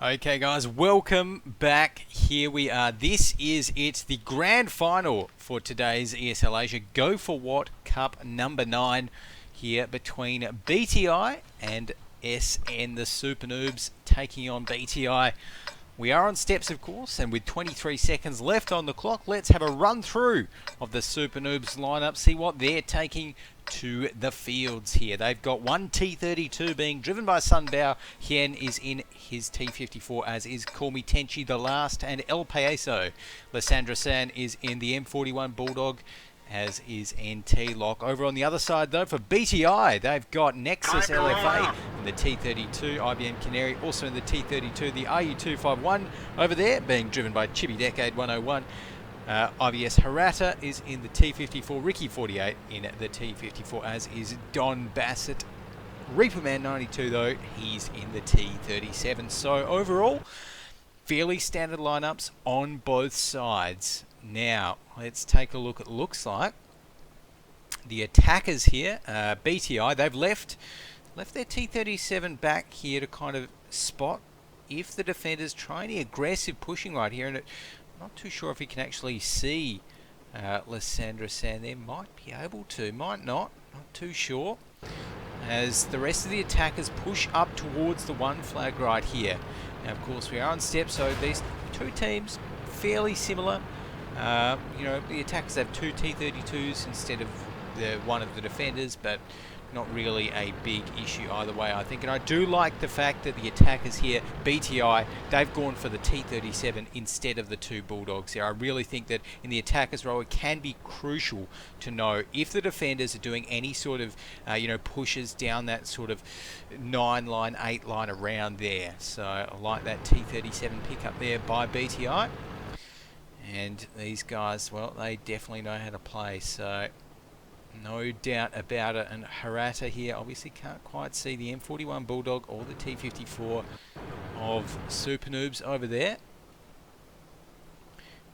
Okay guys, welcome back. Here we are. This is it, the grand final for today's ESL Asia Go4WoT Cup number 9 here between BTI and SN, the SuperNoobs, taking on BTI. We are on steps, of course, and with 23 seconds left on the clock, let's have a run through of the SuperNoobs lineup, see what they're taking to the fields here. They've got one T32 being driven by Sunbao. Hien is in his T54, as is Call Me Tenchi the last, and El Paeso. Lysandra San is in the M41 Bulldog, as is NT Lock. Over on the other side, though, for BTI, they've got Nexus LFA in the T32, IBM Canary also in the T32, the RU251 over there being driven by Chibi Decade 101. IVS Hirata is in the T54, Ricky 48 in the T54, as is Don Bassett. Reaperman 92, though, he's in the T37. So overall, fairly standard lineups on both sides. Now, let's take a look. It looks like the attackers here, BTI, they've left their T37 back here to kind of spot if the defenders try any aggressive pushing right here. And I'm not too sure if he can actually see Lysandra San there. Might be able to, might not too sure. As the rest of the attackers push up towards the one flag right here. Now, of course, we are on step, so these two teams fairly similar. You know, the attackers have two T32s instead of the one of the defenders, but not really a big issue either way, I think. And I do like the fact that the attackers here, BTI, they've gone for the T37 instead of the two Bulldogs here. I really think that in the attackers role, it can be crucial to know if the defenders are doing any sort of, you know, pushes down that sort of 9-line, 8-line around there. So I like that T37 pickup there by BTI. And these guys, well, they definitely know how to play, so no doubt about it. And Hirata here obviously can't quite see the M41 Bulldog or the T54 of SuperNoobs over there.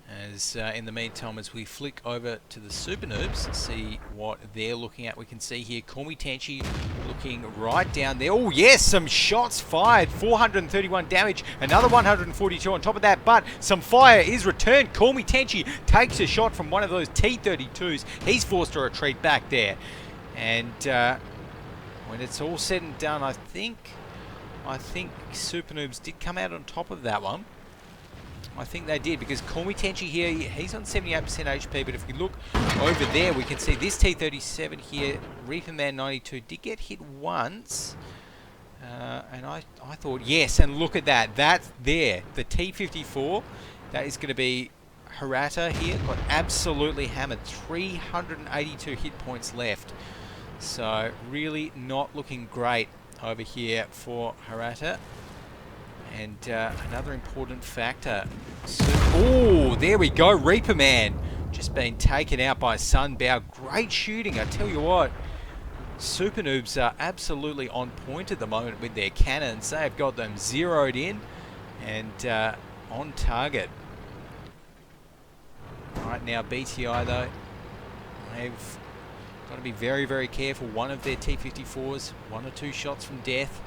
As in the meantime, as we flick over to the SuperNoobs, see what they're looking at. We can see here Call Me Tenchi looking right down there. Oh yes, some shots fired, 431 damage, another 142 on top of that, but some fire is returned. Call Me Tenchi takes a shot from one of those T32s. He's forced to retreat back there. And when it's all said and done, I think SuperNoobs did come out on top of that one. I think they did, because Call Me Tenchi here, he's on 78% HP, but if we look over there, we can see this T37 here, Reaperman 92, did get hit once. And I thought, yes, and look at that. That's there. The T54, that is going to be Hirata here, got absolutely hammered. 382 hit points left. So really not looking great over here for Hirata. And another important factor. Oh, there we go. Reaperman just been taken out by Sunbao. Great shooting, I tell you what. SuperNoobs are absolutely on point at the moment with their cannons. They've got them zeroed in and on target. Right now, BTI though, they've got to be very, very careful. One of their T54s, 1 or 2 shots from death.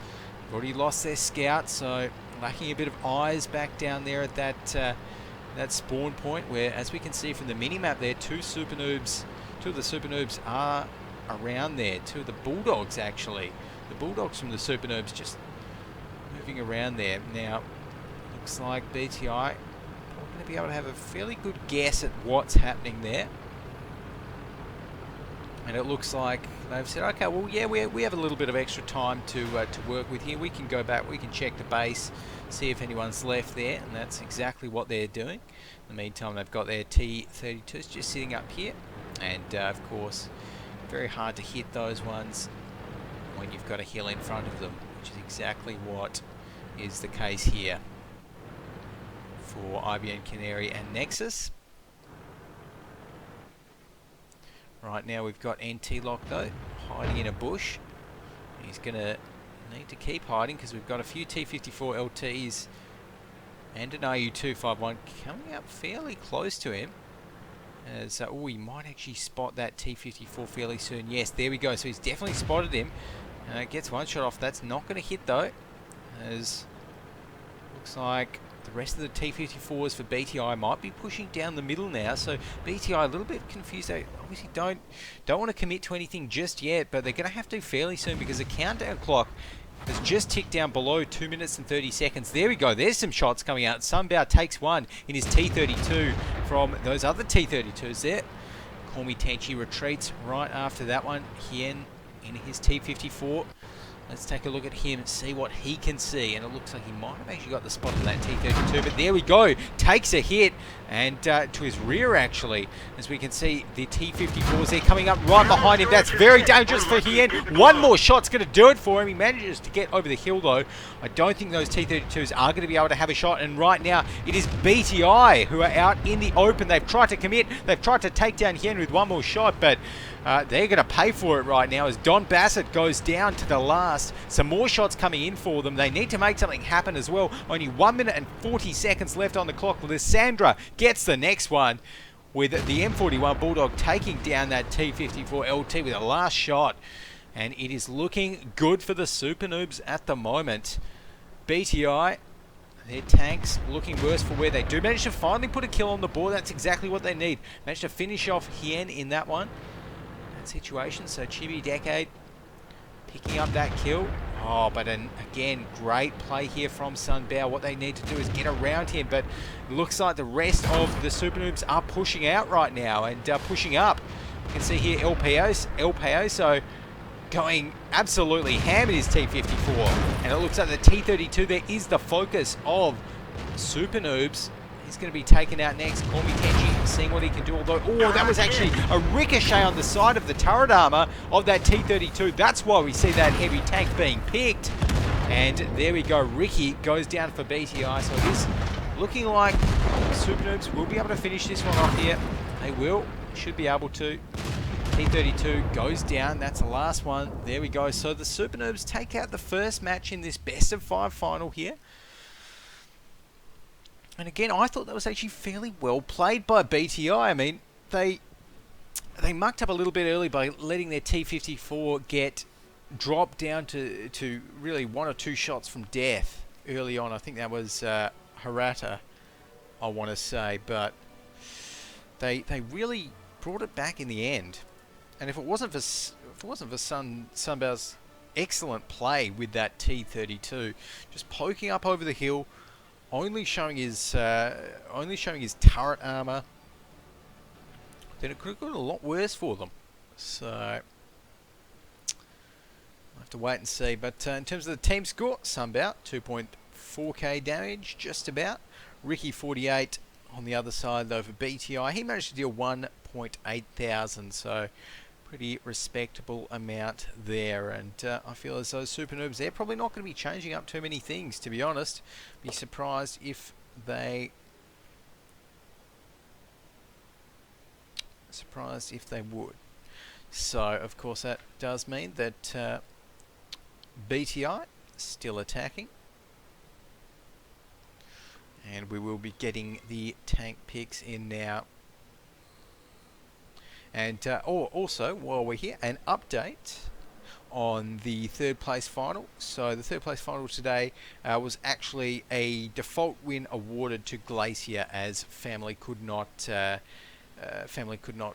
They've already lost their scout, so lacking a bit of eyes back down there at that spawn point, where, as we can see from the mini-map there, two of the SuperNoobs are around there. Two of the Bulldogs, actually. The Bulldogs from the SuperNoobs just moving around there. Now, looks like BTI are going to be able to have a fairly good guess at what's happening there. And it looks like they've said, okay, well, yeah, we have a little bit of extra time to work with here. We can go back, we can check the base, see if anyone's left there, and that's exactly what they're doing. In the meantime, they've got their T32s just sitting up here, and of course, very hard to hit those ones when you've got a hill in front of them, which is exactly what is the case here for IBM Canary and Nexus. Right now we've got NT Lock though, hiding in a bush. He's going to need to keep hiding because we've got a few T54 LTs and an RU251 coming up fairly close to him. As, oh, he might actually spot that T54 fairly soon. Yes, there we go. So he's definitely spotted him. Gets one shot off. That's not going to hit though. As Looks like the rest of the T54s for BTI might be pushing down the middle now, so BTI a little bit confused. They obviously don't want to commit to anything just yet, but they're going to have to fairly soon because the countdown clock has just ticked down below 2 minutes and 30 seconds. There we go. There's some shots coming out. Sunbow takes one in his T32 from those other T32s there. Call Me Tenchi retreats right after that one. Hien in his T54. Let's take a look at him and see what he can see. And it looks like he might have actually got the spot on that T32. But there we go. Takes a hit. And to his rear, actually. As we can see, the T54s there coming up right behind him. That's very dangerous for Hien. One more shot's going to do it for him. He manages to get over the hill, though. I don't think those T32s are going to be able to have a shot. And right now, it is BTI who are out in the open. They've tried to commit. They've tried to take down Hien with one more shot. But they're going to pay for it right now as Don Bassett goes down to the last. Some more shots coming in for them. They need to make something happen as well. Only 1 minute and 40 seconds left on the clock. Lysandra gets the next one with the M41 Bulldog taking down that T54 LT with a last shot. And it is looking good for the SuperNoobs at the moment. BTI, their tanks looking worse for where they do manage to finally put a kill on the board. That's exactly what they need. Managed to finish off Hien in that one. That situation. So Chibi Decade picking up that kill. Oh, but again, great play here from Sunbow. What they need to do is get around him, but it looks like the rest of the SuperNoobs are pushing out right now and pushing up. You can see here El Payoso going absolutely ham in his T54. And it looks like the T32 there is the focus of SuperNoobs. He's going to be taken out next. Call Me Tenchi, seeing what he can do. Although, oh, that was actually a ricochet on the side of the turret armor of that T32. That's why we see that heavy tank being picked. And there we go. Ricky goes down for BTI. So it is looking like SuperNoobs will be able to finish this one off here. They will. Should be able to. T32 goes down. That's the last one. There we go. So the SuperNoobs take out the first match in this best of 5 final here. And again, I thought that was actually fairly well played by BTI. I mean, they mucked up a little bit early by letting their T54 get dropped down to really 1 or 2 shots from death early on. I think that was Hirata, I want to say. But they really brought it back in the end. And if it wasn't for Sunbow's excellent play with that T32, just poking up over the hill, only showing his turret armor, then it could have got a lot worse for them. So I'll have to wait and see. But in terms of the team score, Sunbow 2.4k damage, just about. Ricky 48 on the other side though for BTI. He managed to deal 1.8 thousand, so pretty respectable amount there. And I feel as though SuperNoobs, they're probably not going to be changing up too many things, to be honest. Be surprised if they would. So of course that does mean that BTI still attacking, and we will be getting the tank picks in now. And also, while we're here, an update on the 3rd place final. So the 3rd place final today was actually a default win awarded to Glacier, as family could not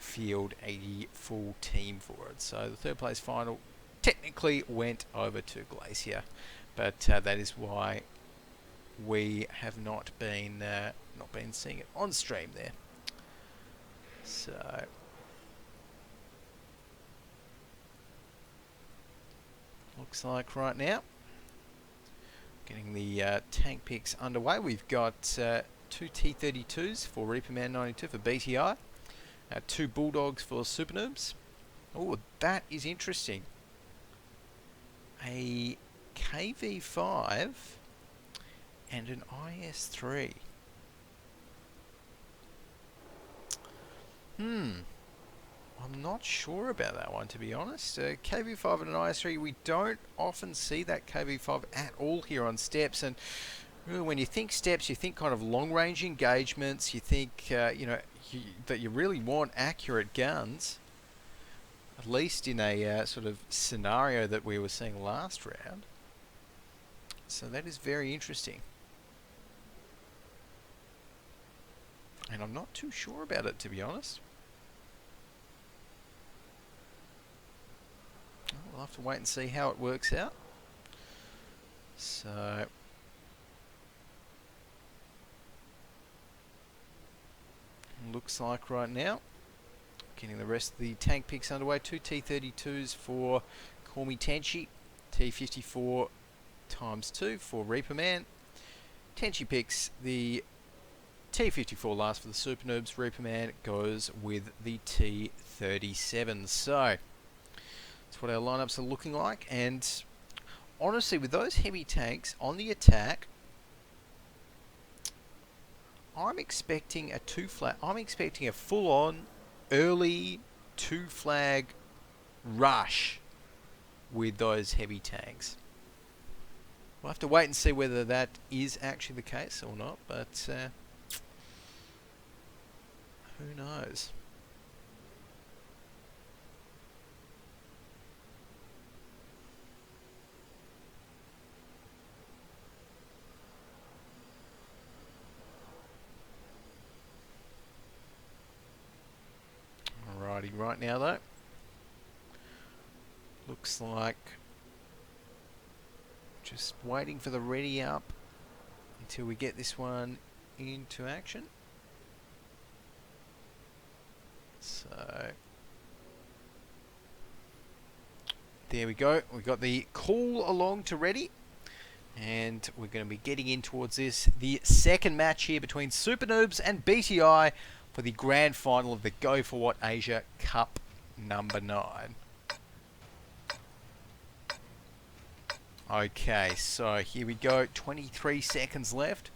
field a full team for it. So the 3rd place final technically went over to Glacier, but that is why we have not been seeing it on stream there. So looks like right now, getting the tank picks underway. We've got 2 T32s for Reaperman 92 for BTI, 2 Bulldogs for SuperNoobs. Oh, that is interesting. A KV5 and an IS3. I'm not sure about that one, to be honest. KV5 and an IS3, we don't often see that KV5 at all here on steps. And really, when you think steps, you think kind of long-range engagements. You think, that you really want accurate guns, at least in a sort of scenario that we were seeing last round. So that is very interesting. And I'm not too sure about it, to be honest. We'll have to wait and see how it works out. So looks like right now, getting the rest of the tank picks underway. 2 T32s for Call Me Tenchi, T54 ×2 for Reaper Man. Tenchi picks the T54 last for the SuperNoobs. Reaper Man goes with the T37. So that's what our lineups are looking like. And honestly, with those heavy tanks on the attack, I'm expecting a I'm expecting a full-on early 2-flag rush with those heavy tanks. We'll have to wait and see whether that is actually the case or not, but who knows? Alrighty, right now though, looks like just waiting for the ready up until we get this one into action. So there we go. We've got the call along to ready, and we're going to be getting in towards this, the second match here between SuperNoobs and BTI for the grand final of the Go4WoT Asia Cup number 9. Okay, so here we go. 23 seconds left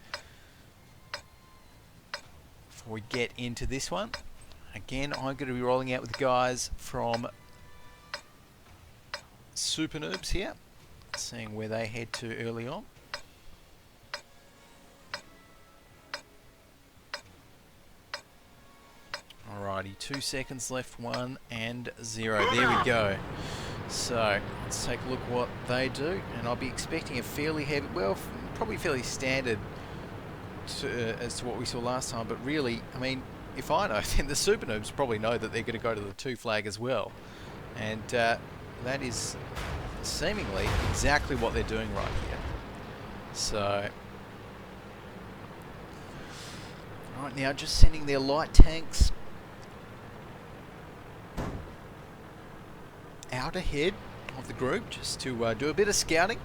before we get into this one. Again, I'm going to be rolling out with the guys from SuperNoobs here, seeing where they head to early on. Alrighty, 2 seconds left, 1 and 0. There we go. So let's take a look what they do, and I'll be expecting a fairly heavy, well, probably fairly standard as to what we saw last time. But really, I mean, if I know, then the SuperNoobs probably know that they're going to go to the 2 flag as well, and that is seemingly exactly what they're doing right here. So right now, just sending their light tanks out ahead of the group just to do a bit of scouting.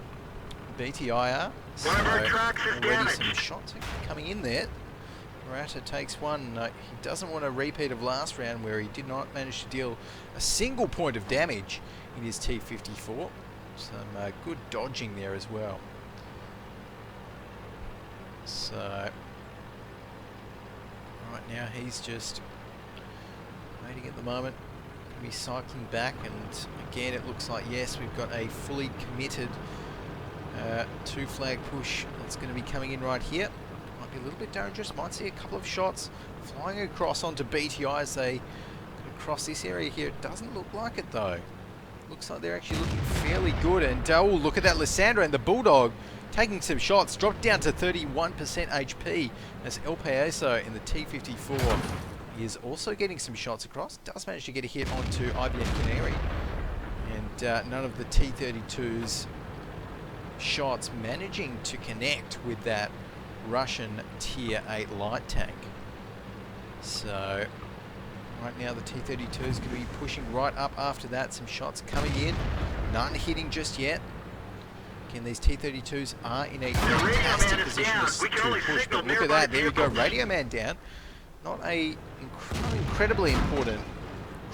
BTI are. So already some shots coming in there. Murata takes one. He doesn't want a repeat of last round where he did not manage to deal a single point of damage in his T54. Some good dodging there as well. So right now he's just waiting at the moment. Be cycling back, and again it looks like, yes, we've got a fully committed 2 flag push that's going to be coming in right here. Might be a little bit dangerous, might see a couple of shots flying across onto BTI as they cross this area here. It doesn't look like it though. Looks like they're actually looking fairly good, and oh, look at that, Lissandra and the Bulldog taking some shots, dropped down to 31% HP as El Payaso in the T54 is also getting some shots across. Does manage to get a hit onto IBM Canary, and none of the T32's shots managing to connect with that Russian Tier 8 light tank. So right now the T32 is going to be pushing right up after that. Some shots coming in, none hitting just yet. Again, these T32s are in a fantastic position to push, but look at that, there we go, Radio Man down. Not a incredibly important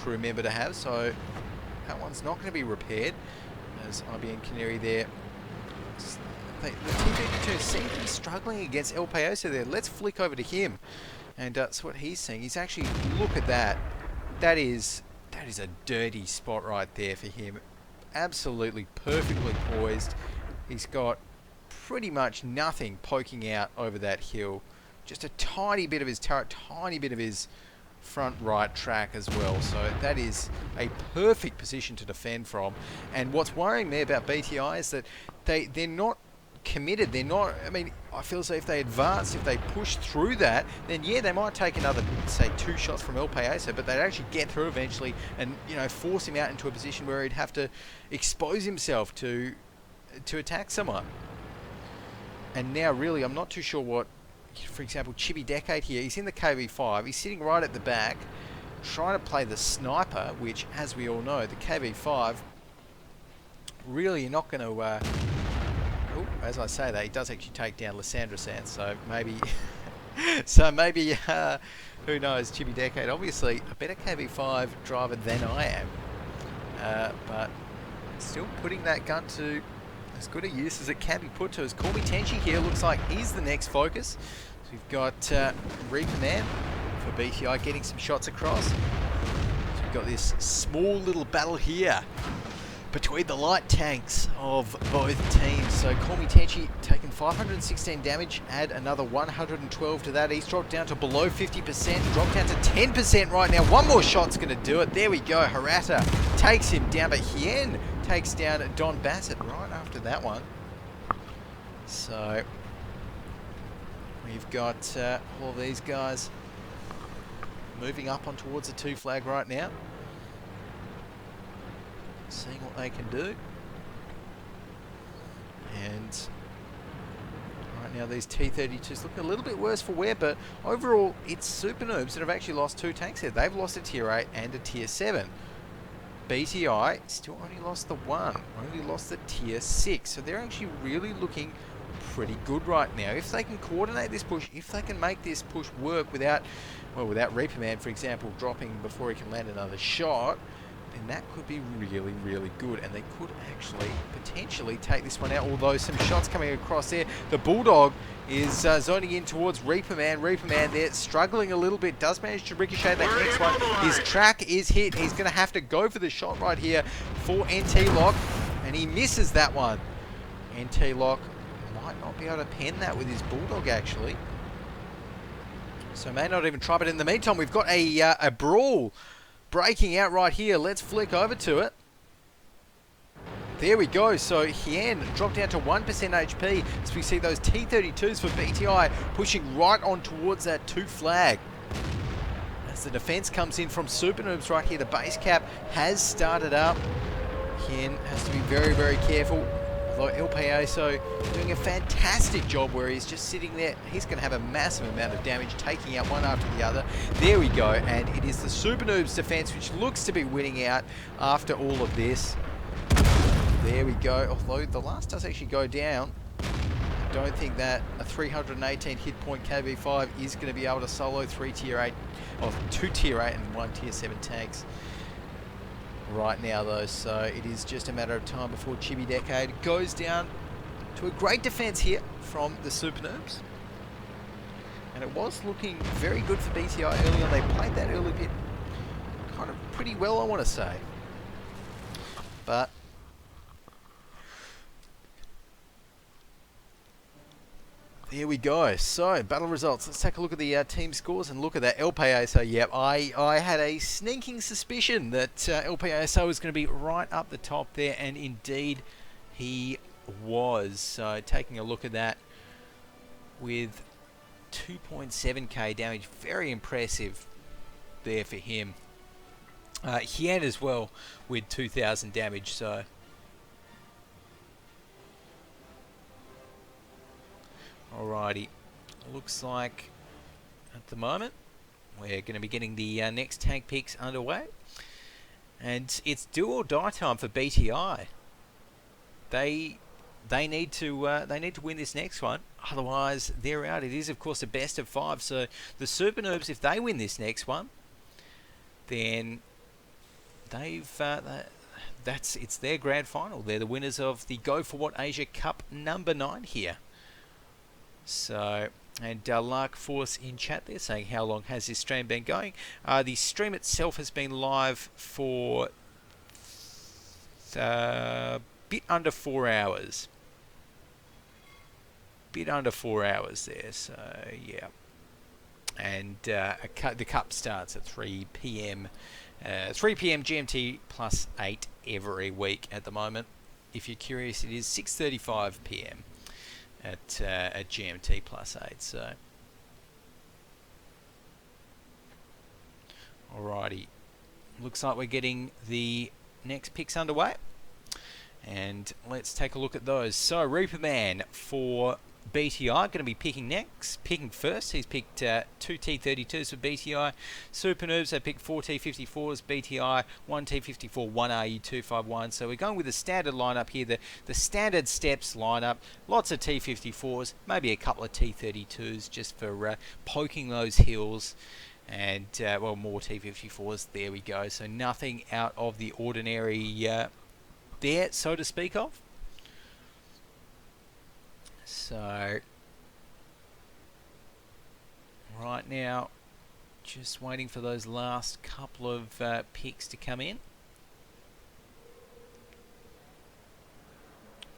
crew member to have, so that one's not going to be repaired. As IBM Canary there, the T32 seem to be struggling against El Payoso there. Let's flick over to him, and that's what he's seeing. He's actually, look at that. That is a dirty spot right there for him. Absolutely perfectly poised. He's got pretty much nothing poking out over that hill. Just a tiny bit of his turret, tiny bit of his front right track as well. So that is a perfect position to defend from. And what's worrying me about BTI is that they're not committed. They're not, I mean, I feel as though if they advance, if they push through that, then yeah, they might take another, say, 2 shots from El Paso, but they'd actually get through eventually and, you know, force him out into a position where he'd have to expose himself to attack someone. And now really, I'm not too sure what, for example, Chibi Decade here, he's in the KV5, he's sitting right at the back, trying to play the sniper, which, as we all know, the KV5, really you're not going to, as I say that, he does actually take down Lysandra Sands, so maybe, who knows, Chibi Decade, obviously a better KV5 driver than I am, but still putting that gun to as good a use as it can be put to. As Corby Tenchi here looks like he's the next focus. So we've got Reaper Man for BTI getting some shots across. So we've got this small little battle here between the light tanks of both teams. So Corby Tenchi taking 516 damage, add another 112 to that. He's dropped down to below 50%, dropped down to 10% right now. One more shot's going to do it. There we go. Hirata takes him down, but Hien takes down Don Bassett right after that one. So we've got all of these guys moving up on towards the 2 flag right now, seeing what they can do. And right now these T-32s looking a little bit worse for wear, but overall it's SuperNoobs that have actually lost 2 tanks here. They've lost a tier 8 and a tier 7. BTI still only lost the 1, only lost the tier 6. So they're actually really looking pretty good right now. If they can coordinate this push, if they can make this push work without, well, without Reaper Man, for example, dropping before he can land another shot, then that could be really, really good. And they could actually potentially take this one out, although some shots coming across there. The Bulldog is zoning in towards Reaper Man. Reaper Man there struggling a little bit, does manage to ricochet that next one. His track is hit. He's going to have to go for the shot right here for NT Lock, and he misses that one. NT Lock might not be able to pen that with his Bulldog actually, so may not even try. But in the meantime, we've got a brawl breaking out right here. Let's flick over to it. There we go. So Hien dropped down to 1% HP as we see those T-32s for BTI pushing right on towards that 2 flag. As the defense comes in from SuperNoobs right here, the base cap has started up. Hien has to be very, very careful. Although El Paso doing a fantastic job where he's just sitting there. He's going to have a massive amount of damage, taking out one after the other. There we go, and it is the SuperNoobs defense which looks to be winning out after all of this. There we go, although the last does actually go down. I don't think that a 318 hit point KV5 is going to be able to solo 3 tier 8, or 2 tier 8 and 1 tier 7 tanks right now though, so it is just a matter of time before Chibi Decade goes down to a great defense here from the SuperNoobs. And it was looking very good for BTI early on. They played that early bit kind of pretty well, I want to say. But there we go. So, battle results. Let's take a look at the team scores and look at that. El Paso, yep, I had a sneaking suspicion that El Paso was going to be right up the top there, and indeed he was. So, taking a look at that with 2.7k damage, very impressive there for him. Hien as well with 2,000 damage, so alrighty, looks like at the moment we're going to be getting the next tank picks underway, and it's do or die time for BTI. They need to win this next one, otherwise they're out. It is of course a best of 5, so the SuperNoobs, if they win this next one, then they've it's their grand final. They're the winners of the Go4WoT Asia Cup number 9 here. So, and Lark Force in chat there saying, how long has this stream been going? The stream itself has been live for a bit under 4 hours. Bit under 4 hours there, so yeah. And the cup starts at 3 p.m. 3 p.m. GMT plus 8 every week at the moment. If you're curious, it is 6:35 p.m. at GMT +8. So, alrighty, looks like we're getting the next picks underway, and let's take a look at those. So Reaper Man for BTI going to be picking first. He's picked 2 T32s for BTI. SuperNoobs, they picked 4 T54s, BTI, 1 T54, 1 RU251. So we're going with the standard lineup here, the standard steps lineup. Lots of T54s, maybe a couple of T32s just for poking those hills. And, well, more T54s. There we go. So nothing out of the ordinary there, so to speak of. So, right now, just waiting for those last couple of picks to come in.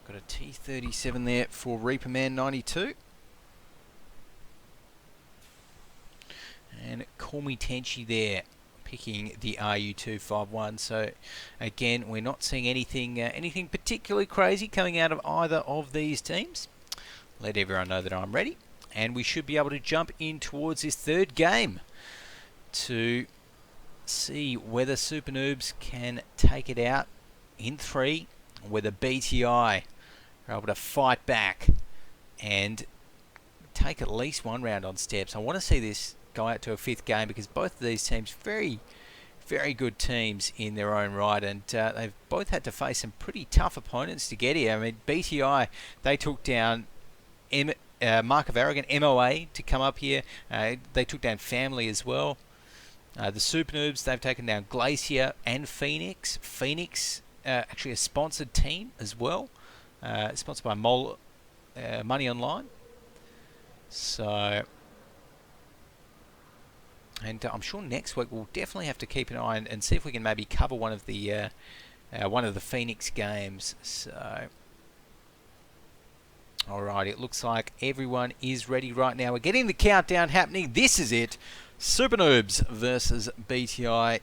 Got a T37 there for Reaper Man 92. And Call Me Tenchi there, picking the RU251. So again, we're not seeing anything particularly crazy coming out of either of these teams. Let everyone know that I'm ready, and we should be able to jump in towards this third game to see whether SuperNoobs can take it out in 3, whether BTI are able to fight back and take at least one round on steps. I want to see this go out to a 5th game, because both of these teams very good teams in their own right, and they've both had to face some pretty tough opponents to get here. I mean, BTI, they took down Mark of Arrogant, MOA, to come up here. They took down Family as well. The SuperNoobs, they've taken down Glacier and Phoenix. Phoenix, actually a sponsored team as well, sponsored by Money Online. So, and I'm sure next week we'll definitely have to keep an eye and see if we can maybe cover one of the Phoenix games. So, alright, it looks like everyone is ready right now. We're getting the countdown happening. This is it. SuperNoobs versus BTI.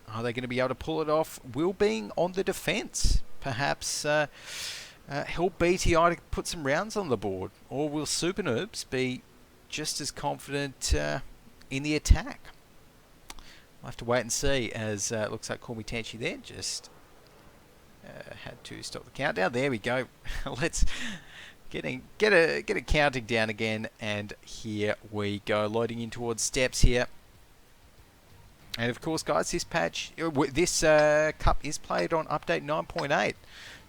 Are they going to be able to pull it off? Will being on the defence perhaps help BTI to put some rounds on the board? Or will SuperNoobs be just as confident in the attack? We'll have to wait and see, as it looks like Call Me Tenchi there just had to stop the countdown. There we go. Let's get a counting down again, and here we go, loading in towards steps here. And of course, guys, this cup is played on update 9.8,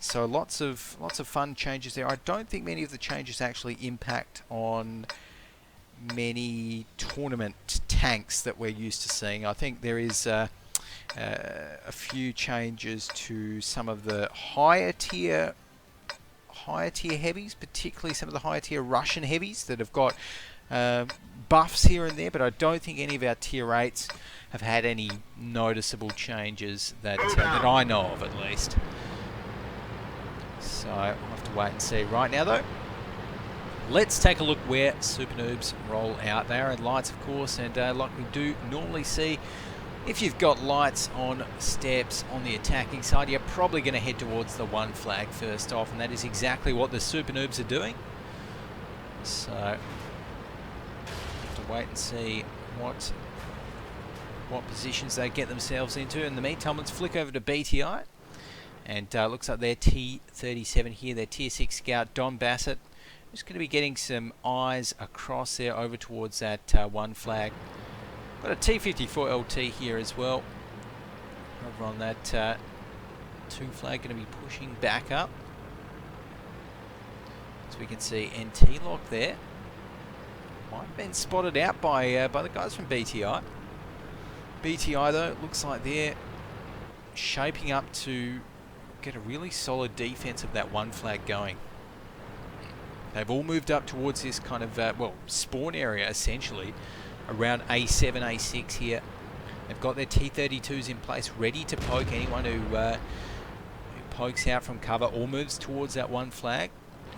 so lots of fun changes there. I don't think many of the changes actually impact on many tournament tanks that we're used to seeing. I think there is a few changes to some of the higher tier heavies, particularly some of the higher tier Russian heavies that have got buffs here and there, but I don't think any of our tier 8s have had any noticeable changes that I know of, at least. So I'll have to wait and see. Right now though, let's take a look where SuperNoobs roll out. They are in lights, of course, and like we do normally see, if you've got lights on steps on the attacking side, you're probably going to head towards the 1 flag first off, and that is exactly what the SuperNoobs are doing. So, have to wait and see what positions they get themselves into. In the meantime, let's flick over to BTI, and looks like their T37 here, their Tier 6 scout, Don Bassett. Just going to be getting some eyes across there over towards that 1 flag. Got a T54 LT here as well. Over on that 2 flag, going to be pushing back up. As we can see, NT lock there. Might have been spotted out by the guys from BTI. BTI though, it looks like they're shaping up to get a really solid defense of that 1 flag going. They've all moved up towards this kind of, spawn area essentially, around A7, A6 here. They've got their T32s in place, ready to poke anyone who pokes out from cover or moves towards that 1 flag.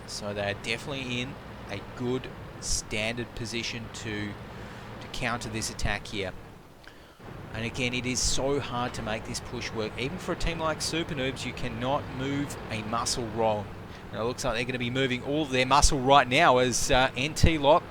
So they're definitely in a good standard position to counter this attack here. And again, it is so hard to make this push work. Even for a team like SuperNoobs, you cannot move a muscle wrong And it looks like they're going to be moving all of their muscle right now as NT Lock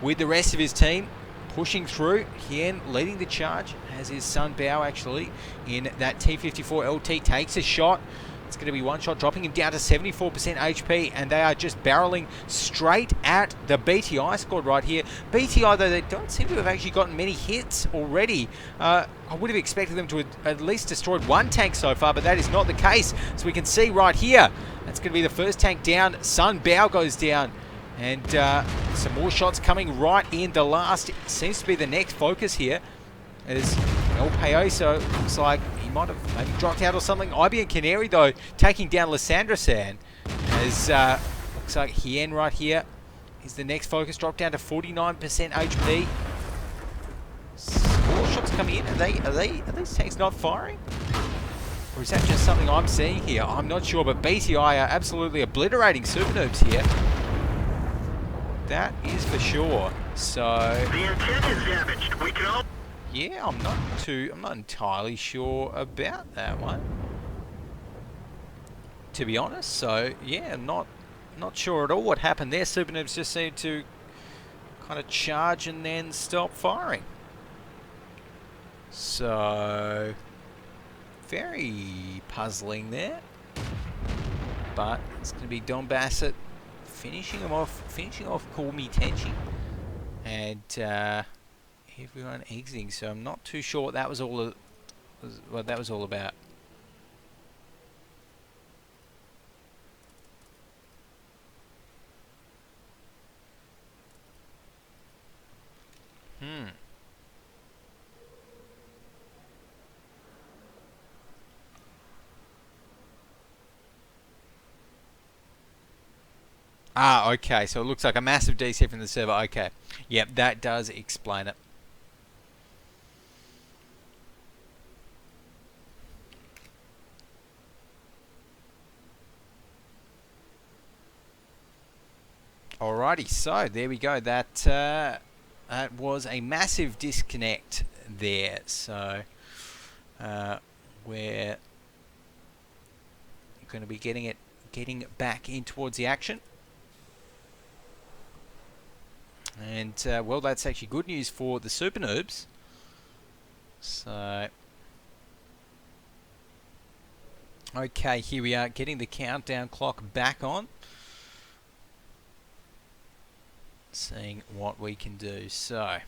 with the rest of his team pushing through. Hien leading the charge, as his son Bao actually in that T54 LT takes a shot. It's going to be one shot, dropping him down to 74% HP, and they are just barreling straight at the BTI squad right here. BTI, though, they don't seem to have actually gotten many hits already. I would have expected them to have at least destroyed one tank so far, but that is not the case. So we can see right here, that's going to be the first tank down. Sun Bao goes down. And some more shots coming right in. The last seems to be the next focus here. As El Payoso looks like he might have maybe dropped out or something. IBN Canary, though, taking down Lysandra San. As looks like Hien right here is the next focus. Dropped down to 49% HP. More shots coming in. Are these tanks not firing? Or is that just something I'm seeing here? I'm not sure, but BTI are absolutely obliterating SuperNoobs here. That is for sure. So the antenna is damaged. We can all. Yeah, I'm not entirely sure about that one, to be honest. So yeah, not sure at all what happened there. SuperNoobs just seemed to kind of charge and then stop firing. So very puzzling there. But it's going to be Don Bassett finishing off Call Me Tenchi, and everyone exiting. So I'm not too sure what that was all about. Ah, okay, so it looks like a massive DC from the server. Okay, yep, that does explain it. Alrighty, so there we go. That was a massive disconnect there. So we're going to be getting back in towards the action. And, well, that's actually good news for the SuperNoobs. So, okay, here we are, getting the countdown clock back on. Seeing what we can do. So,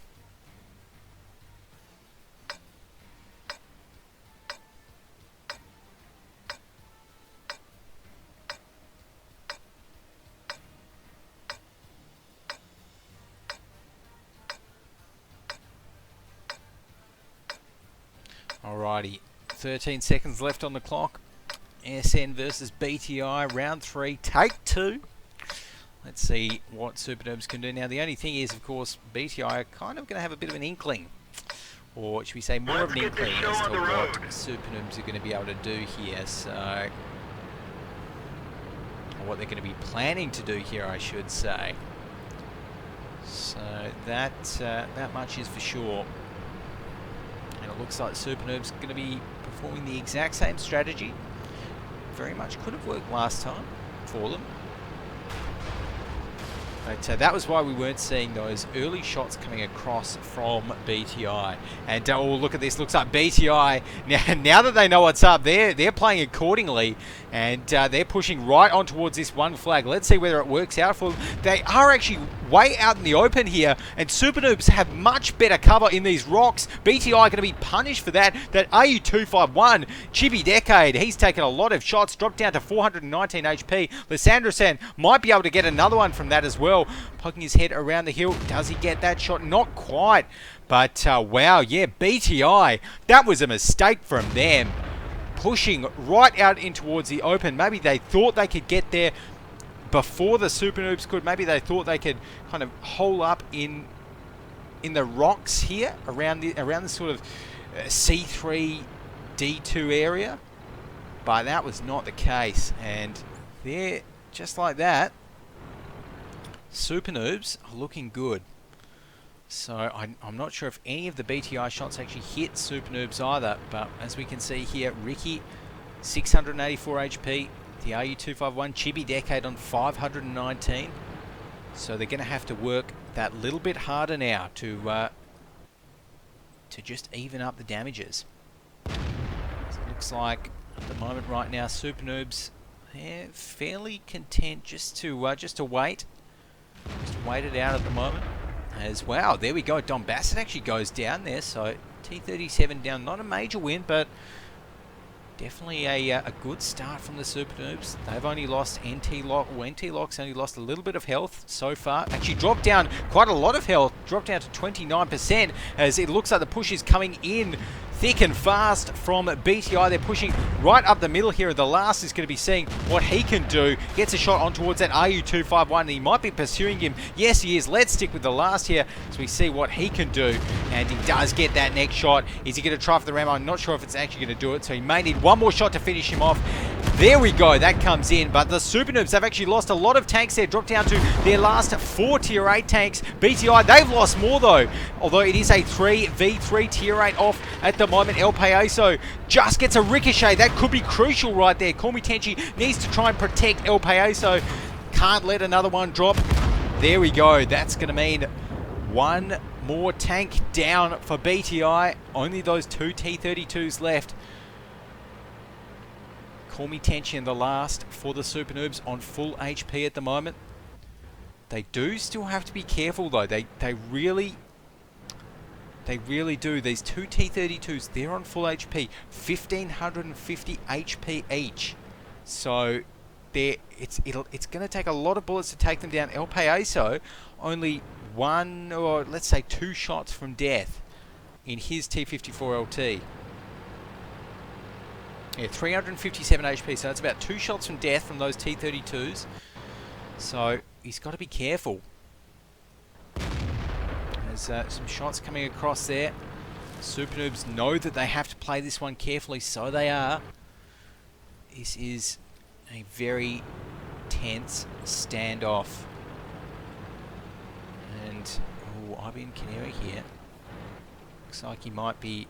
alrighty, 13 seconds left on the clock. SN versus BTI, round 3, take 2. Let's see what SuperNoobs can do. Now, the only thing is, of course, BTI are kind of going to have a bit of an inkling, or should we say more of an inkling as to what SuperNoobs are going to be able to do here. So, or what they're going to be planning to do here, I should say. So that much is for sure. And it looks like SuperNoobs going to be performing the exact same strategy. Very much could have worked last time for them. But that was why we weren't seeing those early shots coming across from BTI. And oh, look at this. Looks like BTI, now that they know what's up, they're playing accordingly. And they're pushing right on towards this one flag. Let's see whether it works out for them. They are actually way out in the open here. And SuperNoobs have much better cover in these rocks. BTI are going to be punished for that. That AU251, Chibi Decade, he's taken a lot of shots. Dropped down to 419 HP. Lysandra San might be able to get another one from that as well. Poking his head around the hill. Does he get that shot? Not quite. But, wow, yeah, BTI, that was a mistake from them. Pushing right out in towards the open. Maybe they thought they could get there before the SuperNoobs could. Maybe they thought they could kind of hole up in the rocks here around the sort of C3 D2 area. But that was not the case. And they're just like that. SuperNoobs are looking good. So I'm not sure if any of the BTI shots actually hit SuperNoobs either, but as we can see here, Ricky, 684 HP, The RU251 Chibi Decade on 519. So they're going to have to work that little bit harder now to just even up the damages. So it looks like at the moment right now, SuperNoobs, they're fairly content just to wait. Just wait it out at the moment. As wow, there we go. Don Bassett actually goes down there. So T37 down, not a major win, but definitely a good start from the SuperNoobs. They've only lost NT-Lock. NT-Lock's only lost a little bit of health so far. Actually dropped down quite a lot of health. Dropped down to 29% as it looks like the push is coming in thick and fast from BTI. They're pushing right up the middle here. The last is going to be seeing what he can do. Gets a shot on towards that RU251. And he might be pursuing him. Yes, he is. Let's stick with the last here as we see what he can do. And he does get that next shot. Is he going to try for the ram? I'm not sure if it's actually going to do it. So he may need one more shot to finish him off. There we go. That comes in. But the SuperNoobs have actually lost a lot of tanks there. Dropped down to their last 4 Tier 8 tanks. BTI, they've lost more though. Although it is a 3v3 Tier 8 off at the moment. El Payaso just gets a ricochet. That could be crucial right there. Komi Tenchi needs to try and protect El Payaso. Can't let another one drop. There we go. That's going to mean one more tank down for BTI. Only those 2 T32s left. Komi Tenchi in the last for the SuperNoobs on full HP at the moment. They do still have to be careful though. They really do. These 2 T32s, they're on full HP, 1550 HP each. So it's going to take a lot of bullets to take them down. El Payaso only 1 or let's say 2 shots from death in his T54 LT. Yeah, 357 HP, so that's about 2 shots from death from those T32s. So he's got to be careful. There's some shots coming across there. SuperNoobs know that they have to play this one carefully, so they are. This is a very tense standoff. And, oh, IBN Canary here. Looks like he might be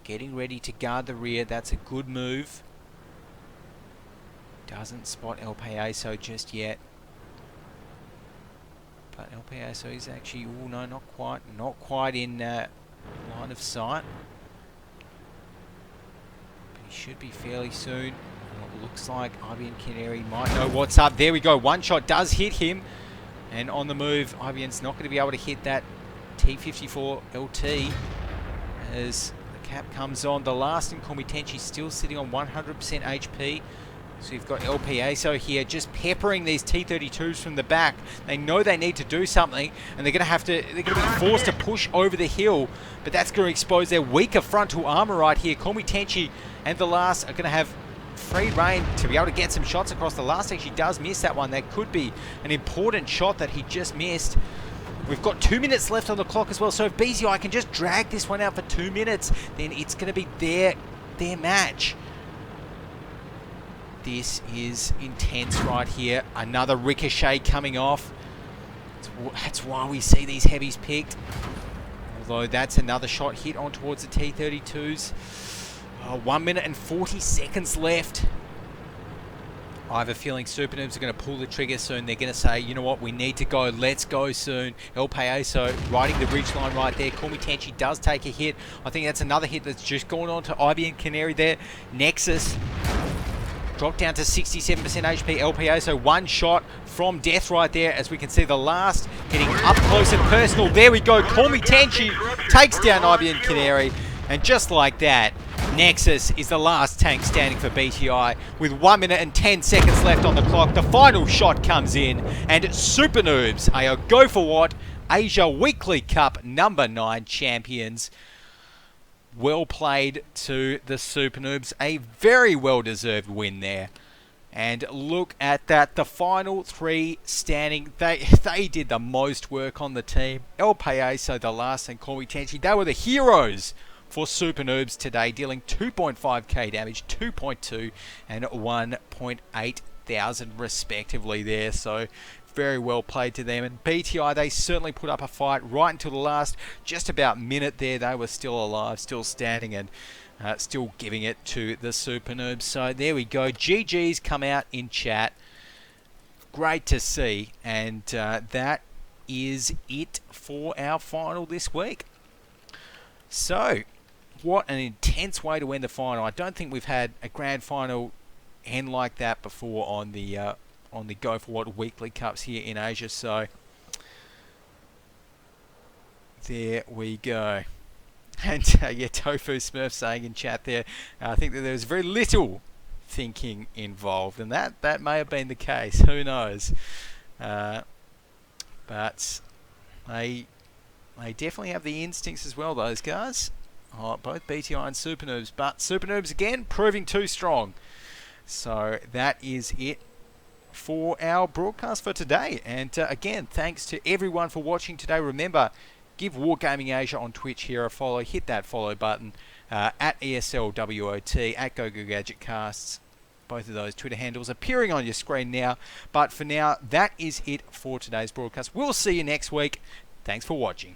getting ready to guard the rear. That's a good move. Doesn't spot El Payaso just yet. But El Payaso is actually, oh no, not quite in line of sight. But he should be fairly soon. And it looks like IBN Canary might know what's up. There we go. One shot does hit him. And on the move, IBN's not going to be able to hit that T54 LT as the cap comes on. The last in Komi Tenchi still sitting on 100% HP. So you've got El Payaso here just peppering these T32s from the back. They know they need to do something, and they're going to be forced to push over the hill, but that's going to expose their weaker frontal armor right here. Komi Tenchi and the last are going to have free reign to be able to get some shots across. The last actually does miss that one. That could be an important shot that he just missed. We've got 2 minutes left on the clock as well, so if BTI can just drag this one out for 2 minutes, then it's going to be their match. This is intense right here. Another ricochet coming off. That's why we see these heavies picked. Although that's another shot hit on towards the T32s. 1 minute and 40 seconds left. I have a feeling SuperNoobs are going to pull the trigger soon. They're going to say, you know what, we need to go. Let's go soon. El Payaso riding the ridge line right there. Komi Tenchi does take a hit. I think that's another hit that's just gone on to IBN Canary there. Nexus dropped down to 67% HP. El Payaso, one shot from death right there, as we can see the last getting up close and personal. There we go. Komi Tenchi takes down IBN Canary. And just like that, Nexus is the last tank standing for BTI with 1 minute and 10 seconds left on the clock. The final shot comes in, and SuperNoobs are Go4WoT Asia Weekly Cup number 9 champions. Well played to the SuperNoobs. A very well-deserved win there. And look at that. The final 3 standing. They did the most work on the team. El Payaso, the last, and Komi Tenchi. They were the heroes for SuperNoobs today, dealing 2.5k damage, 2.2 and 1.8 thousand respectively there. So very well played to them. And BTI, they certainly put up a fight right until the last just about minute there. They were still alive, still standing, and still giving it to the SuperNoobs. So there we go. GG's come out in chat. Great to see. And that is it for our final this week. So, what an intense way to end the final. I don't think we've had a grand final end like that before on the Go4WoT weekly cups here in Asia. So, there we go. And yeah, Tofu Smurf saying in chat there, I think that there was very little thinking involved, and that may have been the case. Who knows? But they definitely have the instincts as well, those guys. Oh, both BTI and SuperNoobs, but SuperNoobs again proving too strong. So that is it for our broadcast for today. And again, thanks to everyone for watching today. Remember, give Wargaming Asia on Twitch here a follow. Hit that follow button at ESLWOT, at GoGoGadgetCasts. Both of those Twitter handles appearing on your screen now. But for now, that is it for today's broadcast. We'll see you next week. Thanks for watching.